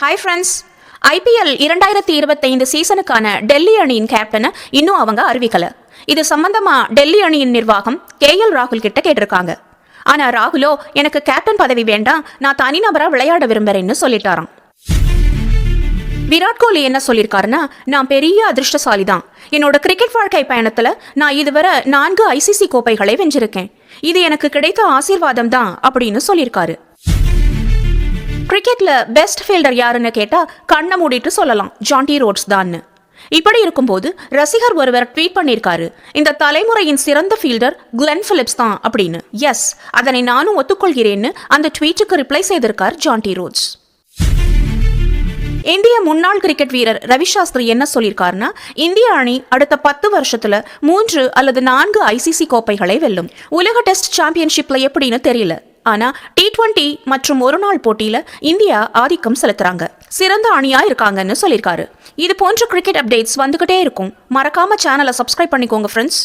Hi friends, IPL 2025 சீசனுக்கான Delhi அணியின் கேப்டனை இன்னும் அவங்க அறிவிக்கல. இது சம்பந்தமா டெல்லி அணியின் நிர்வாகம் கேஎல் ராகுல் கிட்ட கேட்டிருக்காங்க. ஆனா ராகுலோ எனக்கு கேப்டன் பதவி வேண்டாம், நான் தனிநபரா விளையாட விரும்புறேன்னு சொல்லிட்டாராம். விராட் கோலி என்ன சொல்லியிருக்காருன்னா, நான் பெரிய அதிர்ஷ்டசாலி தான். என்னோட கிரிக்கெட் வாழ்க்கை பயணத்துல நான் இதுவரை 4 ஐசிசி கோப்பைகளை வென்றிருக்கேன். இது எனக்கு கிடைத்த ஆசீர்வாதம் தான் அப்படின்னு சொல்லியிருக்காரு. கிரிக்கெட்ல பெஸ்ட் ஃபீல்டர் யாருன்னு கேட்டா கண்ணை மூடிட்டு சொல்லலாம், ஜான்டி ரோட்ஸ் தான். இப்படி இருக்கும்போது ரசிகர் ஒருவர் ட்வீட் பண்ணியிருக்காரு, இந்த தலைமுறையின் சிறந்த ஃபீல்டர் கிளென் பிலிப்ஸ் தான் அப்படின்னு. எஸ், அதனை நானும் ஒத்துக்கொள்கிறேன்னு அந்த ட்வீட்டுக்கு ரிப்ளை செய்திருக்கார் ஜான்டி ரோட்ஸ். இந்திய முன்னாள் கிரிக்கெட் வீரர் ரவி சாஸ்திரி என்ன சொல்லியிருக்காருன்னா, இந்திய அணி அடுத்த 10 வருஷத்துல 3 அல்லது 4 ஐசிசி கோப்பைகளை வெல்லும். உலக டெஸ்ட் சாம்பியன்ஷிப்ல எப்படின்னு தெரியல, ஆனா T20 மற்றும் ஒருநாள் போட்டியில இந்தியா ஆதிக்கம் செலுத்துறாங்க, சிறந்த அணியா இருக்காங்கன்னு சொல்லியிருக்காரு. இது போன்ற கிரிக்கெட் அப்டேட்ஸ் வந்துகிட்டே இருக்கும். மறக்காம சேனலை சப்ஸ்கிரைப் பண்ணிக்கோங்க ஃப்ரெண்ட்ஸ்.